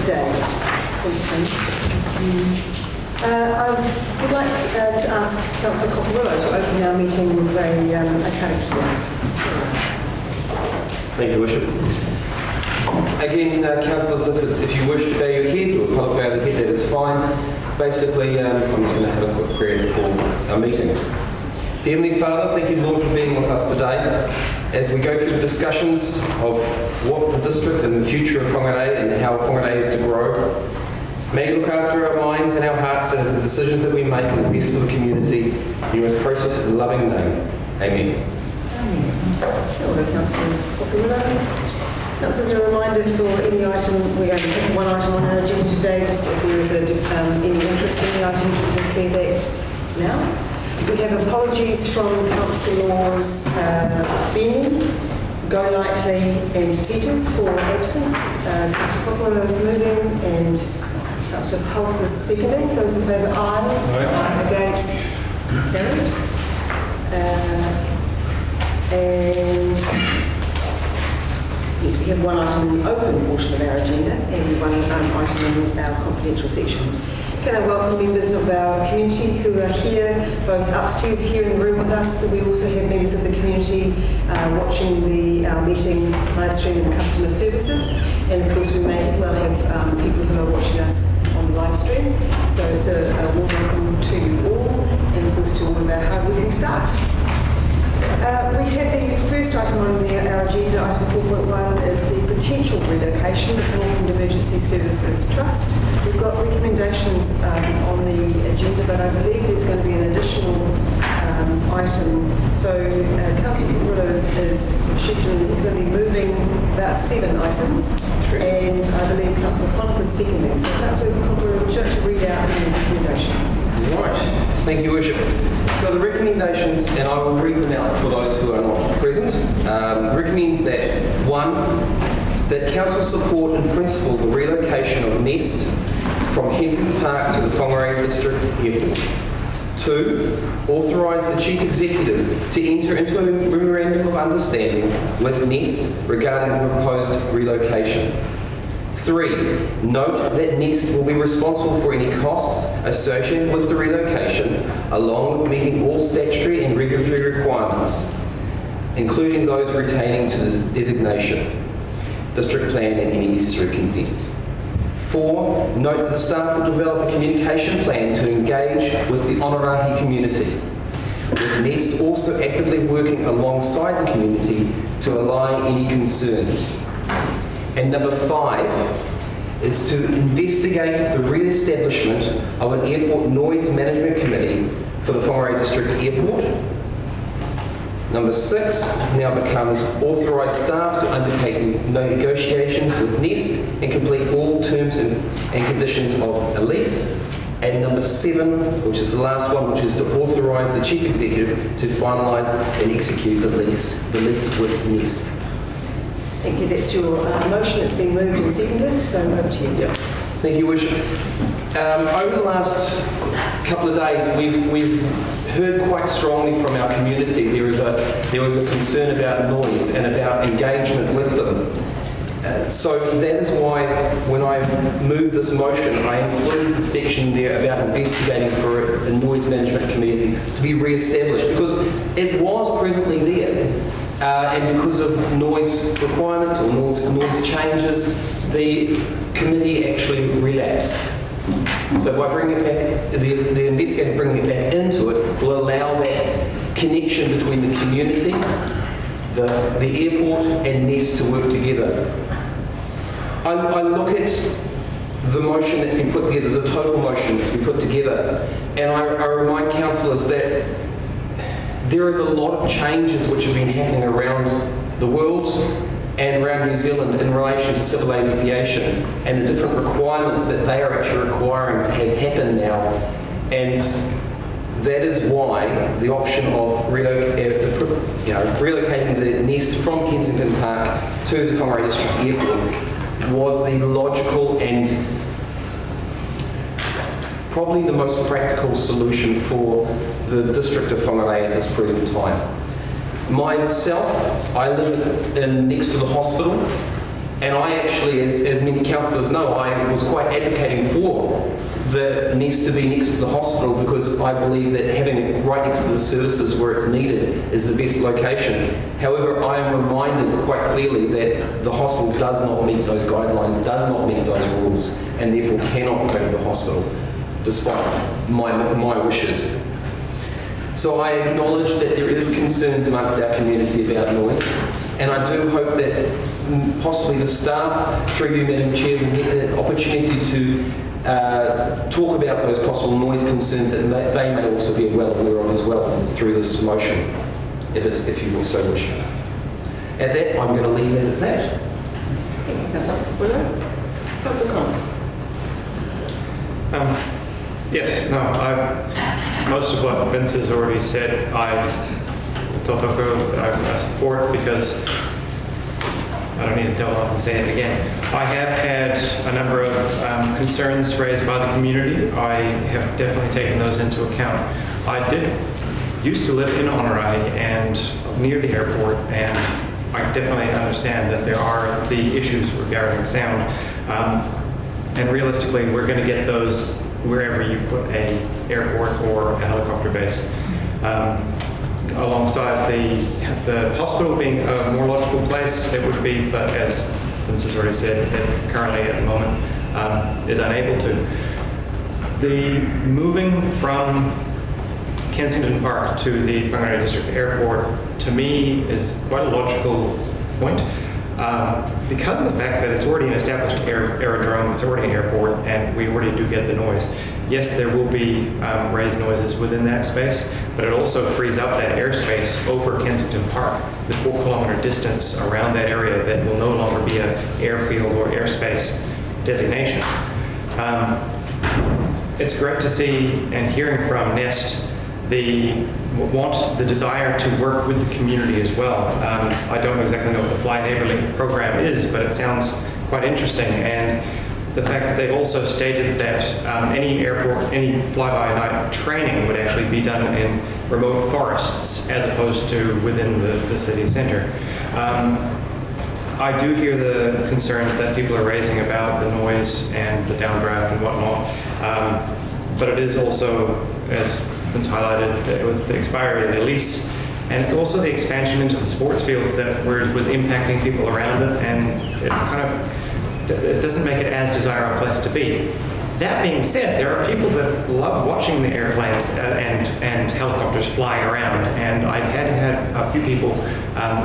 today. I would like to ask Councillor Cockerillo to open our meeting with a karakia. Thank you, Worship. Again, councillors, if you wish to bow your head or public bow the head, that is fine. Basically, I'm just going to have a quick prayer before our meeting. Dear Heavenly Father, thank you, Lord, for being with us today as we go through the discussions of what the district and the future of Whangarei and how Whangarei is to grow. May you look after our minds and our hearts as the decisions that we make are the best for the community. In your precious and loving name. Amen. Kia ora, Councillor Cockerillo. Councillors, a reminder for any item, we only have one item on our agenda today, just if there is any interest in the item, to declare that now. We have apologies from Councillors Benny, Golightly and Peters for absence. Councillor Cockerillo is moving and Councillor Pulse is seconding. Those in favour, aye. Against, carried. And yes, we have one item in the open portion of our agenda and one item in our confidential section. Can I welcome members of our community who are here, both upstairs here in the room with us. We also have members of the community watching the meeting live stream in customer services. And of course we may well have people who are watching us on the live stream. So it's a warm welcome to you all and of course to all of our hardworking staff. We have the first item on our agenda, item 4.1, is the potential relocation of Northland Emergency Services Trust. We've got recommendations on the agenda, but I believe there's going to be an additional item. So Councillor Cockerillo is scheduling, he's going to be moving about 7 items. And I believe Councillor Connick is seconding. So Councillor Cockerillo, would you actually read out the recommendations? Right. Thank you, Worship. So the recommendations, and I will read them out for those who are not present, recommends that 1, that Council support in principle the relocation of Nest from Kensington Park to the Whangarei District Airport. 2, authorise the Chief Executive to enter into a memorandum of understanding with Nest regarding the proposed relocation. 3, note that Nest will be responsible for any costs associated with the relocation, along with meeting all statutory and regulatory requirements, including those pertaining to the designation, district plan and any necessary consents. 4, note that the staff will develop a communication plan to engage with the Whangarei community, with Nest also actively working alongside the community to allay any concerns. And number 5 is to investigate the re-establishment of an airport noise management committee for the Whangarei District Airport. Number 6 now becomes authorise staff to undertake negotiations with Nest and complete all terms and conditions of a lease. And number 7, which is the last one, which is to authorise the Chief Executive to finalise and execute the lease with Nest. Thank you. That's your motion. It's been moved and seconded, so over to you. Yeah. Thank you, Worship. Over the last couple of days, we've heard quite strongly from our community there was a concern about noise and about engagement with them. So that is why when I moved this motion, I included the section there about investigating for a noise management committee to be re-established, because it was presently there. And because of noise requirements or noise changes, the committee actually relapsed. So by bringing it back, the investigator bringing it back into it will allow that connection between the community, the airport and Nest to work together. I look at the motion that's been put together, the total motion that's been put together, and I remind councillors that there is a lot of changes which have been happening around the world and around New Zealand in relation to civil aviation and the different requirements that they are actually requiring to have happen now. And that is why the option of relocating the Nest from Kensington Park to the Whangarei District Airport was the logical and probably the most practical solution for the district of Whangarei at this present time. Myself, I live next to the hospital, And I actually, as many councillors know, I was quite advocating for the needs to be next to the hospital because I believe that having it right next to the services where it's needed is the best location. However, I am reminded quite clearly that the hospital does not meet those guidelines, does not meet those rules, and therefore cannot go to the hospital, despite my wishes. So I acknowledge that there is concerns amongst our community about noise, and I do hope that possibly the staff, through you, Madam Chair, will get the opportunity to talk about those possible noise concerns that they may also be well aware of as well through this motion, if you so wish. At that, I'm going to leave it as that. Councillor Connor. Yes, no, most of what Vince has already said, I support because I don't need to double up and say it again. I have had a number of concerns raised by the community. I have definitely taken those into account. I used to live in Whangarei and near the airport, and I definitely understand that there are the issues regarding sound. And realistically, we're going to get those wherever you put an airport or a helicopter base. Alongside the hospital being a more logical place, it would be, but as Vince has already said, it currently at the moment is unable to. The moving from Kensington Park to the Whangarei District Airport, to me, is quite a logical point. Because of the fact that it's already an established aerodrome, it's already an airport, and we already do get the noise. Yes, there will be raised noises within that space, but it also frees up that airspace over Kensington Park, the 4-kilometer distance around that area that will no longer be an airfield or airspace designation. It's great to see and hearing from Nest the desire to work with the community as well. I don't know exactly what the Fly Neighbourly program is, but it sounds quite interesting. And the fact that they also stated that any fly-by-night training would actually be done in remote forests as opposed to within the city centre. I do hear the concerns that people are raising about the noise and the downdraft and whatnot, but it is also, as Vince highlighted, it was the expiry of the lease and also the expansion into the sports fields that was impacting people around it, and it doesn't make it as desirable a place to be. That being said, there are people that love watching the airplanes and helicopters flying around, and I've had a few people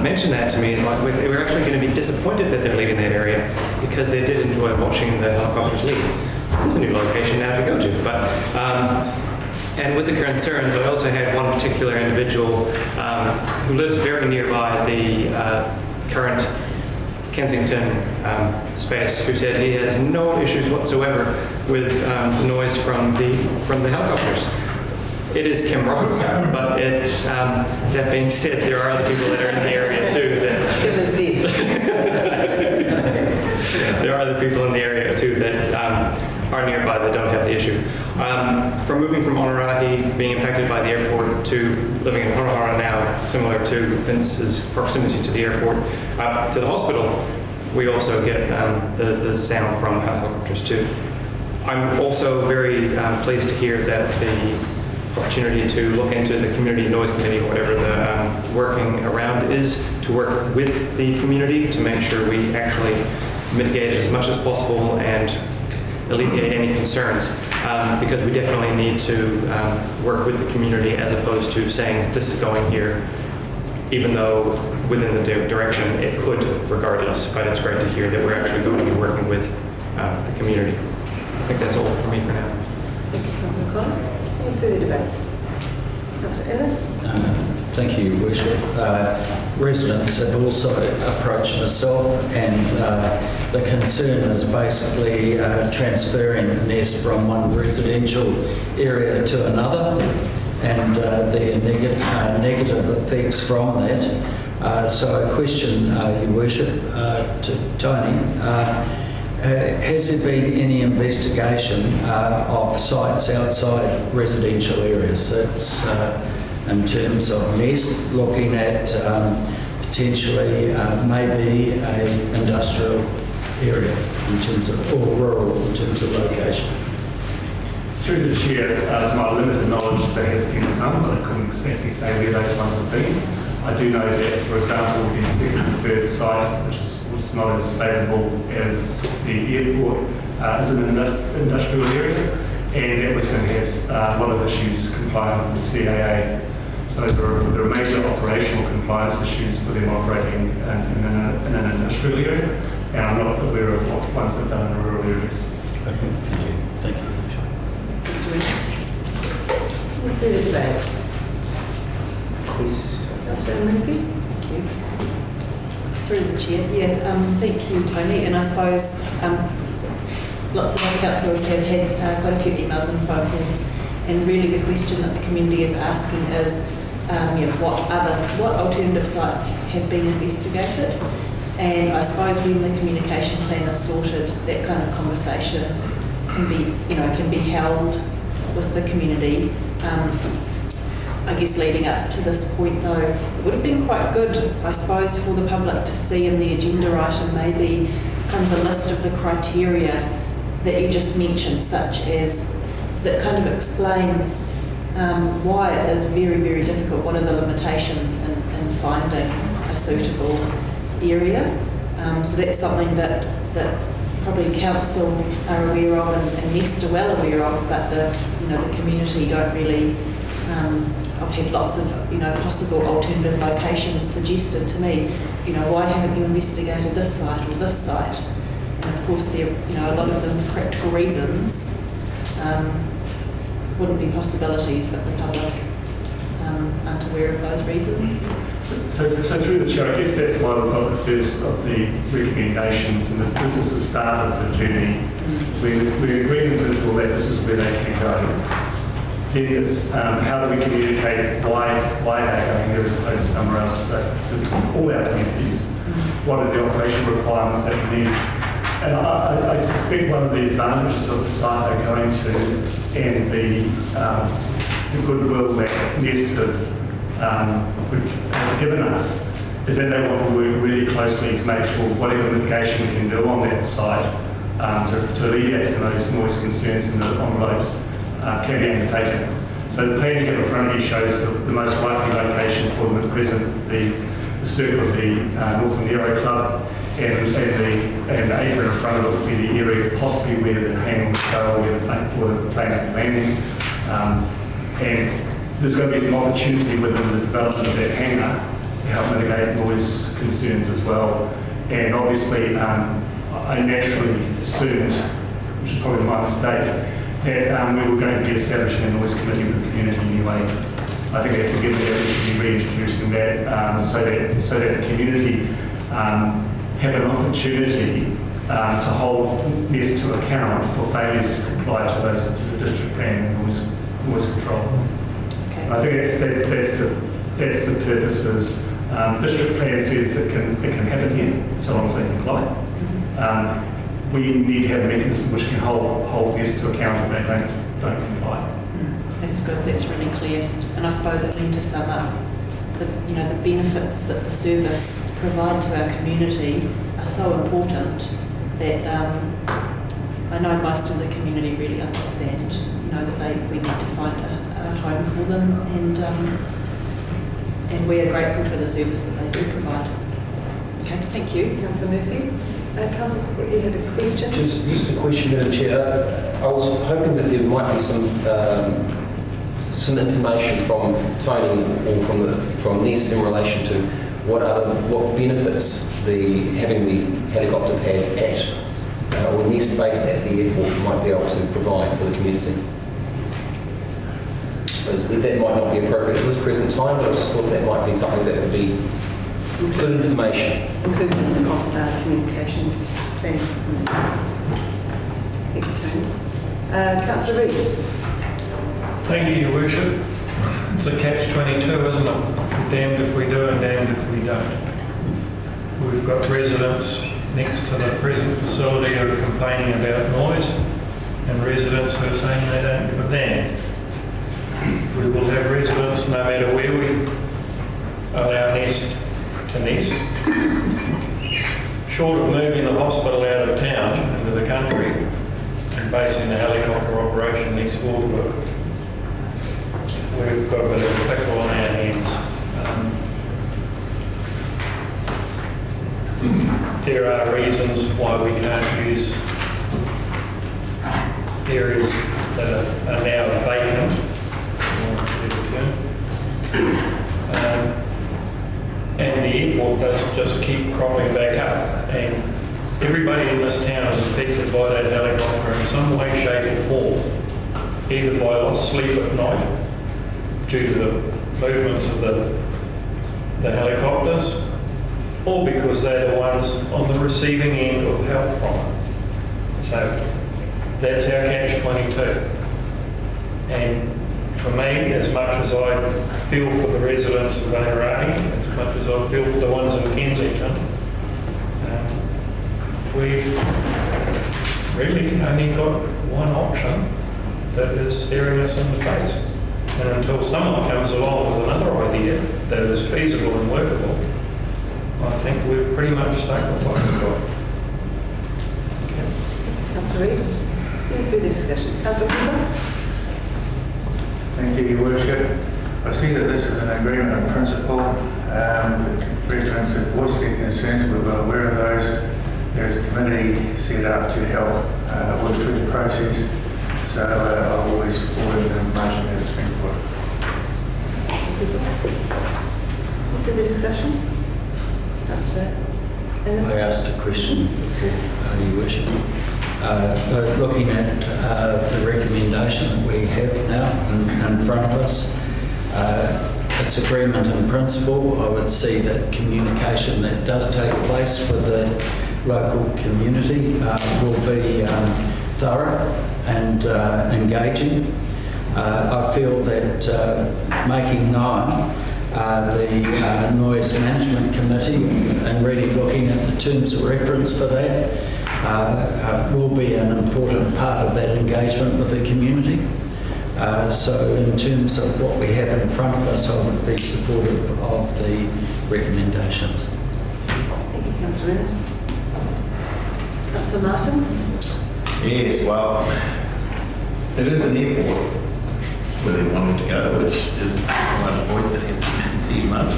mention that to me, and like, we're actually going to be disappointed that they're leaving that area because they did enjoy watching the helicopters leave. There's a new location now to go to, but and with the concerns, I also had one particular individual who lives very nearby the current Kensington space, who said he has no issues whatsoever with noise from the helicopters. It is Kim Roberts, but that being said, there are other people that are in the area too that Kim is deep. there are other people in the area too that are nearby that don't have the issue. From moving from Whangarei, being impacted by the airport, to living in Whangarei now, similar to Vince's proximity to the airport, to the hospital, we also get the sound from helicopters too. I'm also very pleased to hear that the opportunity to look into the community noise committee, or whatever the working around is, to work with the community to make sure we actually mitigate it as much as possible and alleviate any concerns, because we definitely need to work with the community as opposed to saying this is going here, even though within the direction it could regardless. But it's great to hear that we're actually going to be working with the community. I think that's all for me for now. Thank you, Councillor Connor. Any further debate? Councillor Ellis? Thank you, Your Worship. Residents have also approached myself, and the concern is basically transferring Nest from one residential area to another, and the negative effects from that. So I question, Your Worship, to Tony, has there been any investigation of sites outside residential areas? That's in terms of Nest, looking at potentially maybe a industrial area in terms of, or rural in terms of location? Through the chair, to my limited knowledge, there has been some, but I couldn't exactly say where those ones have been. I do know that, for example, the second preferred site, which was not as favourable as the airport, is in an industrial area, and that was going to have a lot of issues complying with the CAA. So there are major operational compliance issues for them operating in an industrial area, and I'm not aware of what ones have done in rural areas. Okay, thank you. Any further debate? Please. Councillor Murphy? Thank you. Through the chair, thank you, Tony. And I suppose lots of us councillors have had quite a few emails and phone calls, and really the question that the community is asking is, what alternative sites have been investigated? And I suppose when the communication plan is sorted, that kind of conversation can be held with the community. I guess leading up to this point though, it would have been quite good, I suppose, for the public to see in the agenda item maybe kind of a list of the criteria that you just mentioned, such as, that kind of explains why it is very, very difficult, what are the limitations in finding a suitable area. So that's something that probably council are aware of and Nest are well aware of, but the community don't really. I've had lots of possible alternative locations suggested to me. Why haven't you investigated this site or this site? And of course, there a lot of them for practical reasons wouldn't be possibilities, but the public aren't aware of those reasons. So through the chair, I guess that's why we've got the first of the recommendations, and this is the start of the journey. We agree in principle that this is where they can go. Then it's how do we communicate why they're going there as opposed to somewhere else, but to all our communities. What are the operational requirements that we need? And I suspect one of the advantages of the site they're going to and the goodwill that Nest have given us is that they want to work really closely to make sure whatever mitigation we can do on that site to alleviate some of those noise concerns on the roads can be undertaken. So the plan you have in front of you shows the most likely location for them at present, the circle of the Northland Aero Club, and the apron in front of it would be the area possibly where the hangar would go, where the plane is landing. And there's going to be some opportunity within the development of that hangar to help mitigate noise concerns as well. And obviously, I naturally assumed, which is probably my mistake, that we were going to be establishing a noise committee with the community anyway. I think that's a good idea. We should be reintroducing that so that the community have an opportunity to hold Nest to account for failures to comply to those to the district plan and noise control. Okay. I think that's the purposes. District plan says it can happen here so long as they comply. We need to have a mechanism which can hold Nest to account if they don't comply. That's good. That's really clear. And I suppose I need to sum up the benefits that the service provide to our community are so important that I know most of the community really understand. That we need to find a home for them, and we are grateful for the service that they do provide. Okay, thank you. Councillor Murphy. Councillor, you had a question? Just a question, Madam Chair. I was hoping that there might be some information from Tony or from Nest in relation to what benefits having the helicopter pads at or Nest based at the airport might be able to provide for the community. That might not be appropriate at this present time, but I just thought that might be something that would be good information. Included in the communications plan. Thank you, Tony. Councillor Reid. Thank you, Your Worship. It's a catch-22, isn't it? Damned if we do and damned if we don't. We've got residents next to the present facility who are complaining about noise, and residents who are saying they don't give a damn. We will have residents, no matter where we allow Nest to nest, short of moving the hospital out of town into the country and basing the helicopter operation next door to it, we've got a bit of a pickle on our hands. There are reasons why we can't use areas that are now vacant, for whatever term. And the airport does just keep cropping back up. And everybody in this town is affected by that helicopter in some way, shape or form. Either by lost sleep at night due to the movements of the helicopters, or because they're the ones on the receiving end of help from it. So that's our catch-22. And for me, as much as I feel for the residents of Whangarei, as much as I feel for the ones in Kensington, we've really only got one option that is staring us in the face. And until someone comes along with another idea that is feasible and workable, I think we've pretty much stuck with what we've got. Councillor Reid, any further discussion? Councillor Cooper? Thank you, Your Worship. I see that this is an agreement in principle. The residents have voiced their concerns. We're well aware of those. There's a committee set up to help work through the process. So I've always supported the motion that has been put. Any further discussion? Councillor Ennis? I asked a question before, Your Worship. Looking at the recommendation that we have now in front of us, it's agreement in principle. I would see that communication that does take place with the local community will be thorough and engaging. I feel that making known the Noise Management Committee and really looking at the terms of reference for that will be an important part of that engagement with the community. So in terms of what we have in front of us, I would be supportive of the recommendations. Thank you, Councillor Ennis. Councillor Martin? Yes, well, it is an airport where they wanted to go, which is one point that hasn't seen much.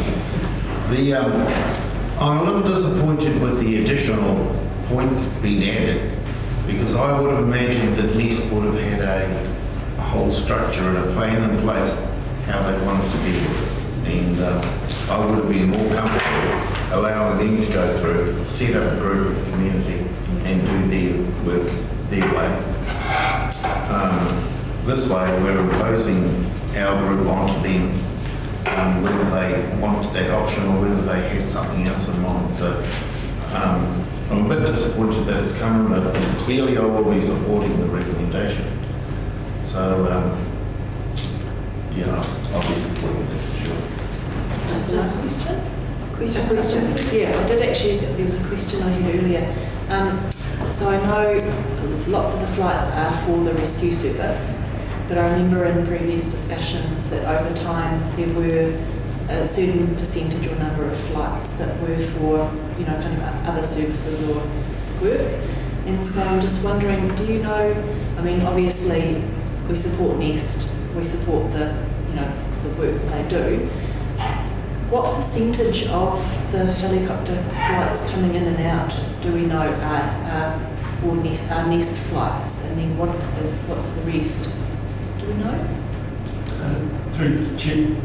I'm a little disappointed with the additional point that's been added, because I would have imagined that Nest would have had a whole structure and a plan in place how they wanted to deal with this. And I would have been more comfortable allowing them to go through, set up a group of community and do their work their way. This way we're imposing our group onto them, whether they wanted that option or whether they had something else in mind. So I'm a bit disappointed that it's come, but clearly I will be supporting the recommendation. So, yeah, I'll be supporting this for sure. Just a question? Question? Yeah, I did actually, there was a question I had earlier. So I know lots of the flights are for the rescue service, but I remember in previous discussions that over time there were a certain percentage or number of flights that were for, you know, kind of other services or work. And so I'm just wondering, do you know, I mean, obviously we support Nest, we support the, you know, the work they do. What percentage of the helicopter flights coming in and out do we know are for Nest flights? And then what's the rest? Do we know? Through the chair,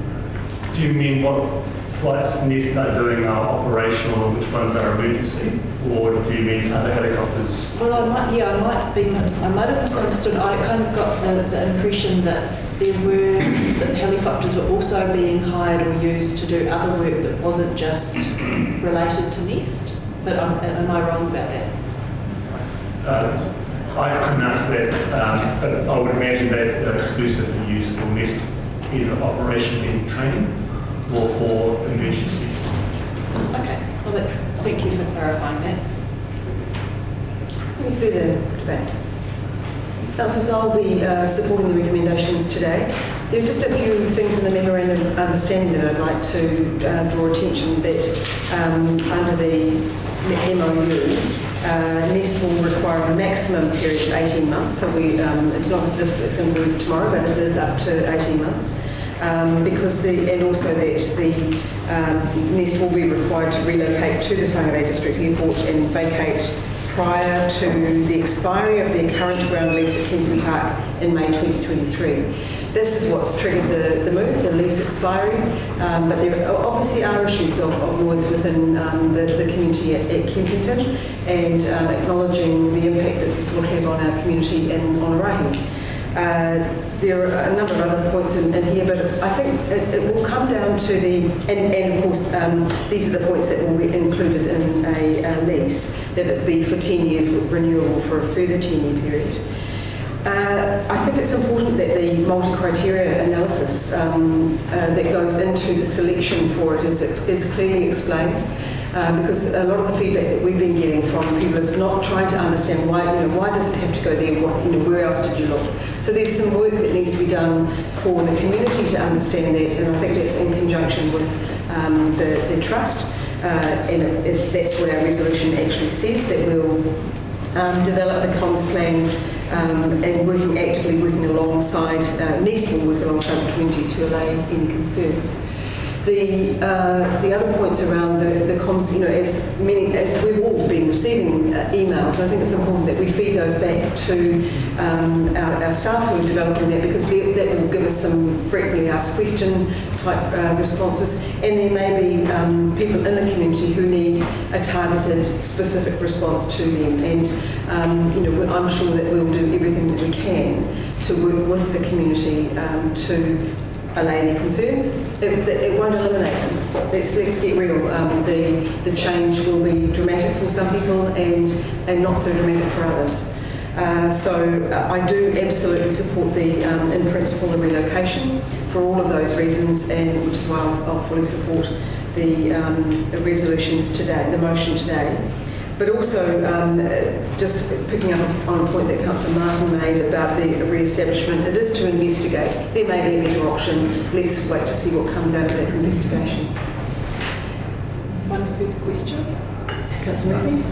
do you mean what flights Nest are doing are operational and which ones are emergency? Or do you mean other helicopters? Well, I might have misunderstood. I kind of got the impression that the helicopters were also being hired or used to do other work that wasn't just related to Nest. But am I wrong about that? I couldn't answer that, but I would imagine that they're exclusively used for Nest, either operationally in training or for emergencies. Okay. Well, thank you for clarifying that. Any further debate? Councillors, I'll be supporting the recommendations today. There are just a few things in the memorandum of understanding that I'd like to draw attention that under the MOU, NEST will require a maximum period of 18 months, so it's not as if it's going to move tomorrow, but it is up to 18 months. And also that the NEST will be required to relocate to the Whangarei District Airport and vacate prior to the expiry of their current ground lease at Kensington Park in May 2023. This is what's triggered the move, the lease expiry, but there obviously are issues of noise within the community at Kensington, and acknowledging the impact that this will have on our community in Whangarei. There are a number of other points in here, but I think it will come down to and of course these are the points that will be included in a lease, that it be for 10 years with renewal for a further 10-year period. I think it's important that the multi-criteria analysis that goes into the selection for it is clearly explained, because a lot of the feedback that we've been getting from people is not trying to understand why does it have to go there, where else did you look? So there's some work that needs to be done for the community to understand that, and I think that's in conjunction with the trust, and that's what our resolution actually says, that we'll develop the comms plan and actively working alongside, NEST will work alongside the community to allay any concerns. The other points around the comms, as we've all been receiving emails, I think it's important that we feed those back to our staff who are developing that, because that will give us some frequently asked question type responses, and there may be people in the community who need a targeted, specific response to them, and I'm sure that we'll do everything that we can to work with the community to allay their concerns. It won't eliminate them. Let's get real. The change will be dramatic for some people and not so dramatic for others. So I do absolutely support in principle, the relocation for all of those reasons, and which is why I'll fully support the resolutions today, the motion today. But also, just picking up on a point that Councillor Martin made about the re-establishment, it is to investigate. There may be a better option. Let's wait to see what comes out of that investigation. One further question. Councillor Murphy?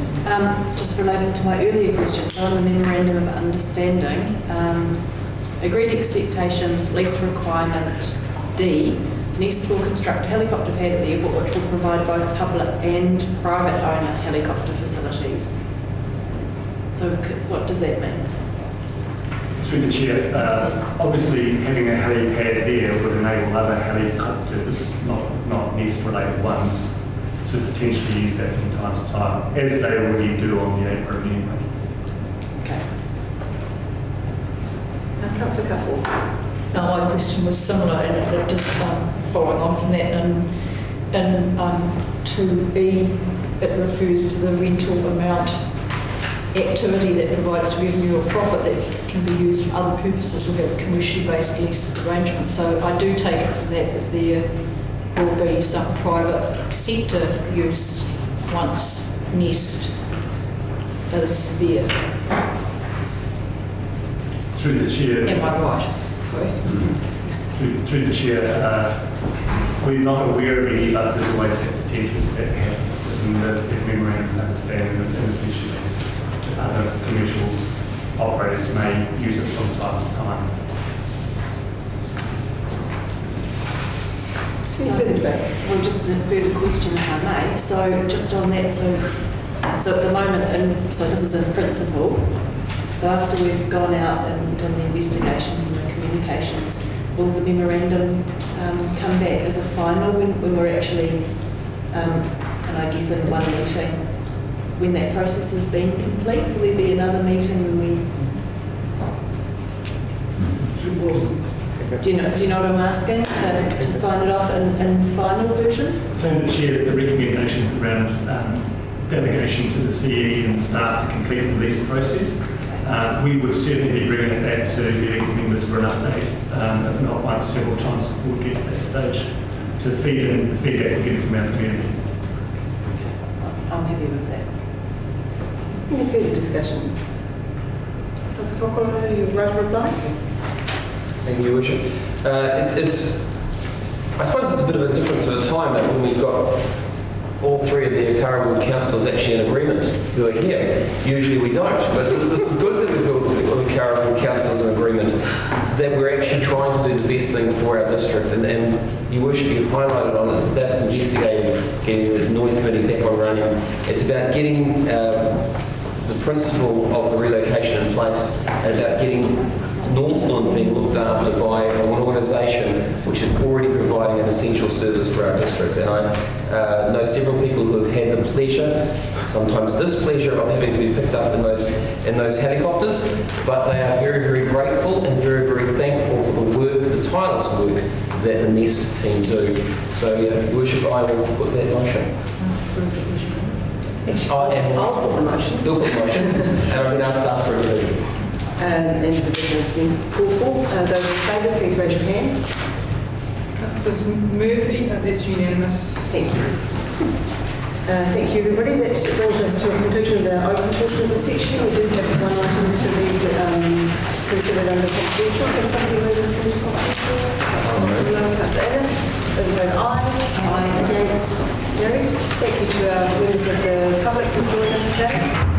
Just relating to my earlier question, so on the Memorandum of Understanding, agreed expectations, lease requirement D, NEST will construct a helicopter pad at the airport which will provide both public and private owner helicopter facilities. So what does that mean? Through the Chair, obviously having a helipad there would enable other helicopters, not NEST related ones, to potentially use that from time to time, as they already do on the apron anyway. Okay. Councillor Cufforth. No, my question was similar, and just following on from that, and 2B, it refers to the rental amount activity that provides revenue or profit that can be used for other purposes with a commercially based lease arrangement. So I do take it from that there will be some private sector use once NEST is there. Through the Chair. Am I right? Through the Chair, we're not aware of any, but there's always that potential that happen within the Memorandum of Understanding in the future as other commercial operators may use it from time to time. Well, just a further question, if I may. So just on that, so at the moment, so this is in principle, so after we've gone out and done the investigations and the communications, will the memorandum come back as a final when we're actually, and I guess in one meeting, when that process has been complete? Will there be another meeting when we... Do you know what I'm asking? To sign it off in final version? Through the Chair, the recommendations around delegation to the CE and staff to complete the lease process, we would certainly be bringing it back to the elected members for an update, if not once, several times before we get to that stage, to feed in the feedback we get from our community. I'm happy with that. Any further discussion? Councillor Cochrane, are you ready to reply? Thank you, Your Worship. I suppose it's a bit of a difference at a time that when we've got all three of the current councillors actually in agreement who are here. Usually we don't, but this is good that we've got all the current councillors in agreement that we're actually trying to do the best thing for our district. And Your Worship, you've highlighted on it, that's investigating getting the noise committee back on running. It's about getting the principle of the relocation in place and about getting Northland being looked after by an organisation which is already providing an essential service for our district. And I know several people who have had the pleasure, sometimes displeasure, of having to be picked up in those helicopters, but they are very, very grateful and very, very thankful for the work, the tireless work that the Nest team do. So, Your Worship, I will put that motion. I'll put the motion. You'll put the motion, and I've been asked to ask for a division. And the division has been called for. Those in favour, please raise your hands. Councillors Murphy, that's unanimous. Thank you. Thank you, everybody. That brings us to a conclusion of the open portion of the section. We do have one item to be considered under confidential. Can somebody move us into confidential? Councillor Ennis, those in favour, aye. Aye. Against? Carried. Thank you to our members of the public for joining us today.